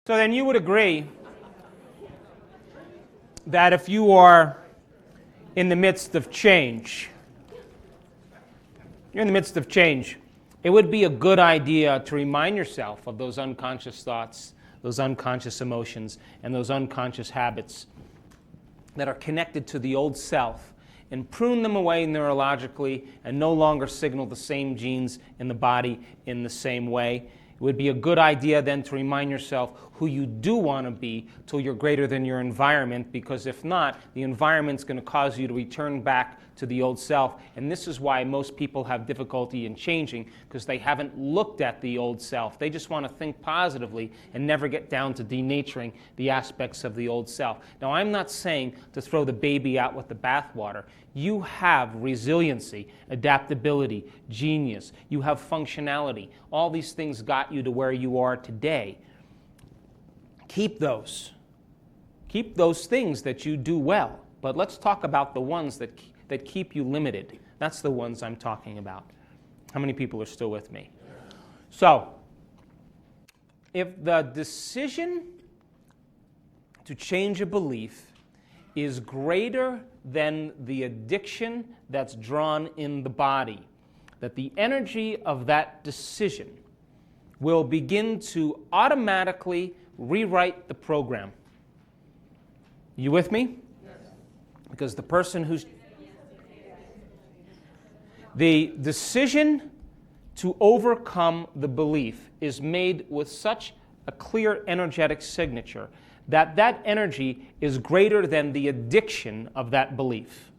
So then you would agree that if you are in the midst of change, it would be a good idea to remind yourself of those unconscious thoughts, those unconscious emotions, and those unconscious habits that are connected to the old self, and prune them away neurologically and no longer signal the same genes in the body in the same way. It would be a good idea then to remind yourself who you do want to be till you're greater than your environment, because if not, the environment's going to cause you to return back to the old self. And this is why most people have difficulty in changing, because they haven't looked at the old self. They just want to think positively and never get down to denaturing the aspects of the old self. Now, I'm not saying to throw the baby out with the bathwater. You have resiliency, adaptability, genius. You have functionality. All these things got you to where you are today. Keep those. Keep those things that you do well. But let's talk about the ones that keep you limited. That's the ones I'm talking about. How many people are still with me? So, if the decision to change a belief is greater than the addiction that's drawn in the body, that the energy of that decision will begin to automatically rewrite the program. You with me? Yes. Because the person who's... The decision to overcome the belief is made with such a clear energetic signature that that energy is greater than the addiction of that belief,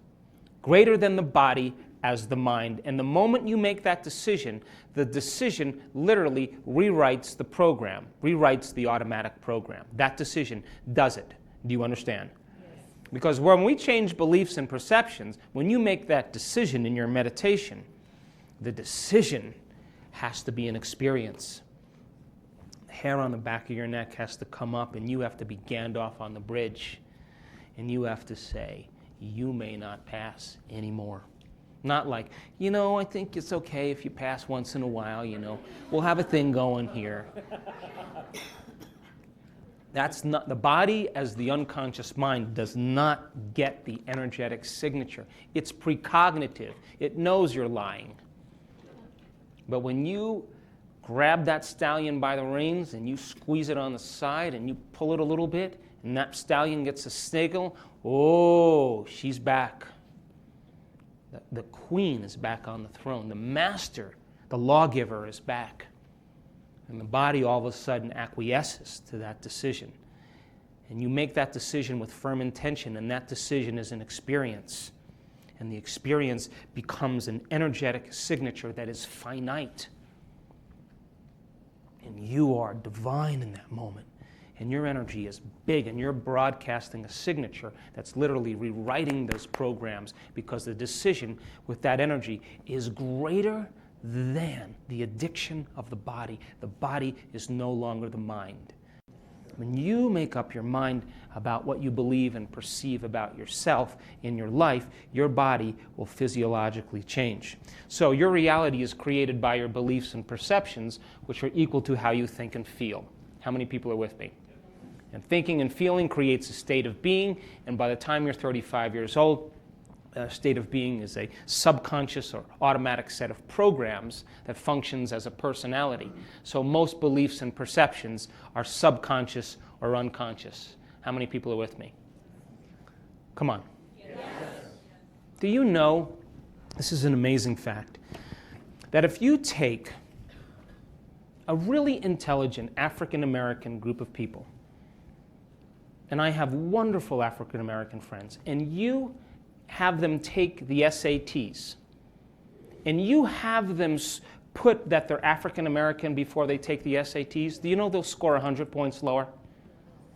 greater than the body as the mind. And the moment you make that decision, the decision literally rewrites the program, rewrites the automatic program. That decision does it. Do you understand? Yes. Because when we change beliefs and perceptions, when you make that decision in your meditation, the decision has to be an experience. The hair on the back of your neck has to come up, and you have to be Gandalf on the bridge, and you have to say, you may not pass anymore. Not like, I think it's okay if you pass once in a while, we'll have a thing going here. That's not, the body as the unconscious mind does not get the energetic signature. It's precognitive. It knows you're lying. But when you grab that stallion by the reins and you squeeze it on the side and you pull it a little bit, and that stallion gets a sniggle, oh, she's back. The queen is back on the throne. The master, the lawgiver, is back. And the body all of a sudden acquiesces to that decision. And you make that decision with firm intention, and that decision is an experience. And the experience becomes an energetic signature that is finite. And you are divine in that moment. And your energy is big, and you're broadcasting a signature that's literally rewriting those programs, because the decision with that energy is greater than the addiction of the body. The body is no longer the mind. When you make up your mind about what you believe and perceive about yourself in your life, your body will physiologically change. So your reality is created by your beliefs and perceptions, which are equal to how you think and feel. How many people are with me? And thinking and feeling creates a state of being, and by the time you're 35 years old, a state of being is a subconscious or automatic set of programs that functions as a personality. So most beliefs and perceptions are subconscious or unconscious. How many people are with me? Come on. Yes. Do you know, this is an amazing fact, that if you take a really intelligent African American group of people, and I have wonderful African American friends, and you have them take the SATs, and you have them put that they're African American before they take the SATs, do you know they'll score 100 points lower?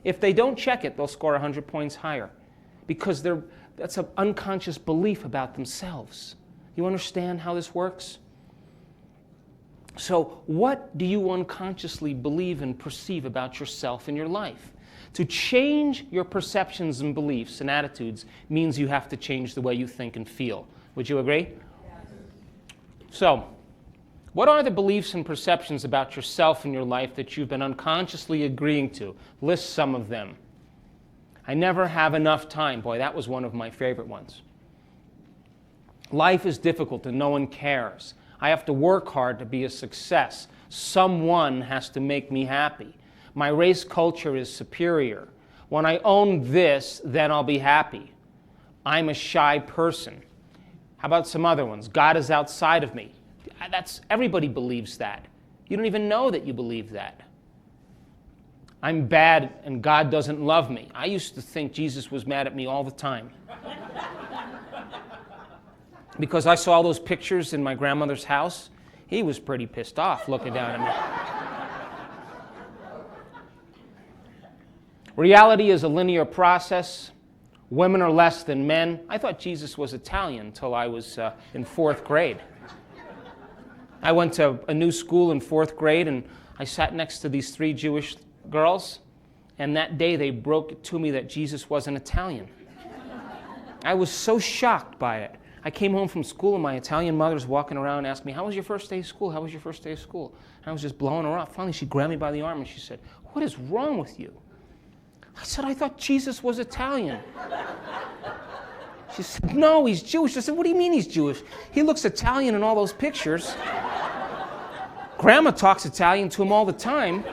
If they don't check it, they'll score 100 points higher, because that's an unconscious belief about themselves. You understand how this works? So what do you unconsciously believe and perceive about yourself and your life? To change your perceptions and beliefs and attitudes means you have to change the way you think and feel. Would you agree? Yes. So, What are the beliefs and perceptions about yourself and your life that you've been unconsciously agreeing to? List some of them. I never have enough time. Boy, that was one of my favorite ones. Life is difficult and no one cares. I have to work hard to be a success. Someone has to make me happy. My race culture is superior. When I own this, then I'll be happy. I'm a shy person. How about some other ones? God is outside of me. Everybody believes that. You don't even know that you believe that. I'm bad and God doesn't love me. I used to think Jesus was mad at me all the time. Because I saw those pictures in my grandmother's house. He was pretty pissed off looking down at me. Reality is a linear process. Women are less than men. I thought Jesus was Italian until I was in 4th grade. I went to a new school in 4th grade, and I sat next to these 3 Jewish girls, and that day they broke it to me that Jesus wasn't Italian. I was so shocked by it. I came home from school, and my Italian mother's walking around and asking me, how was your first day of school? How was your first day of school? And I was just blowing her off. Finally, she grabbed me by the arm, and she said, what is wrong with you? I said, I thought Jesus was Italian. She said, no, he's Jewish. I said, what do you mean he's Jewish? He looks Italian in all those pictures. Grandma talks Italian to him all the time.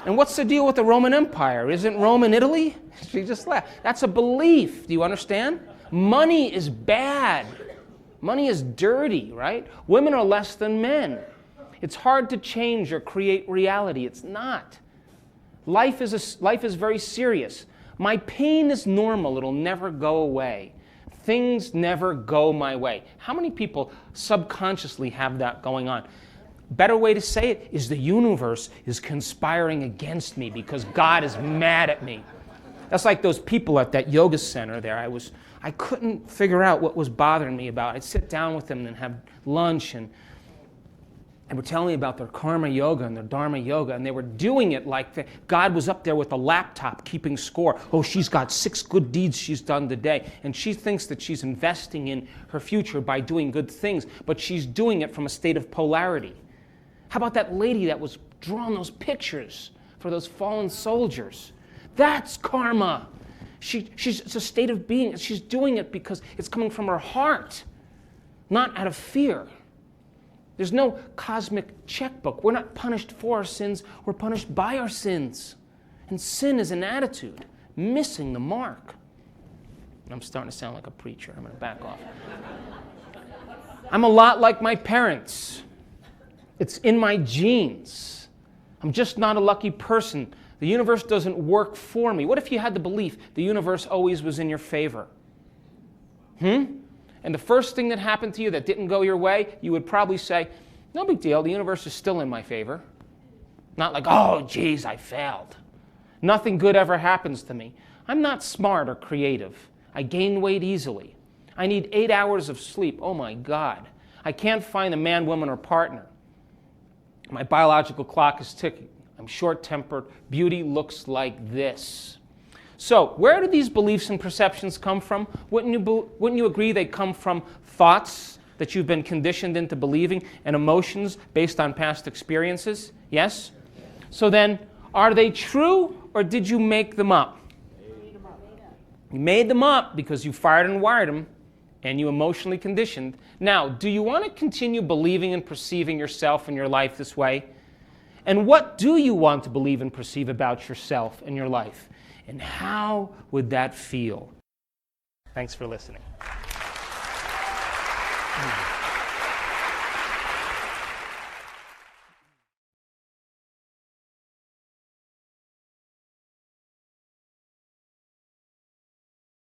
And what's the deal with the Roman Empire? Isn't Rome in Italy? She just laughed. That's a belief. Do you understand? Money is bad. Money is dirty, right? Women are less than men. It's hard to change or create reality. It's not. Life is very serious. My pain is normal. It'll never go away. Things never go my way. How many people subconsciously have that going on? Better way to say it is the universe is conspiring against me because God is mad at me. That's like those people at that yoga center there. I couldn't figure out what was bothering me about it. I'd sit down with them and have lunch, and they were telling me about their karma yoga and their dharma yoga, and they were doing it like God was up there with a laptop keeping score. Oh, she's got 6 good deeds she's done today, and she thinks that she's investing in her future by doing good things, but she's doing it from a state of polarity. How about that lady that was drawing those pictures for those fallen soldiers? That's karma. It's a state of being. She's doing it because it's coming from her heart, not out of fear. There's no cosmic checkbook. We're not punished for our sins. We're punished by our sins. And sin is an attitude, missing the mark. I'm starting to sound like a preacher. I'm going to back off. I'm a lot like my parents. It's in my genes. I'm just not a lucky person. The universe doesn't work for me. What if you had the belief the universe always was in your favor? And the first thing that happened to you that didn't go your way, you would probably say, no big deal, the universe is still in my favor. Not like, oh, geez, I failed. Nothing good ever happens to me. I'm not smart or creative. I gain weight easily. I need 8 hours of sleep. Oh, my God. I can't find a man, woman, or partner. My biological clock is ticking. I'm short-tempered. Beauty looks like this. So, where do these beliefs and perceptions come from? Wouldn't you agree they come from thoughts that you've been conditioned into believing and emotions based on past experiences? Yes? So then, are they true or did you make them up? You made them up because you fired and wired them and you emotionally conditioned. Now, do you want to continue believing and perceiving yourself and your life this way? And what do you want to believe and perceive about yourself and your life? And how would that feel? Thanks for listening.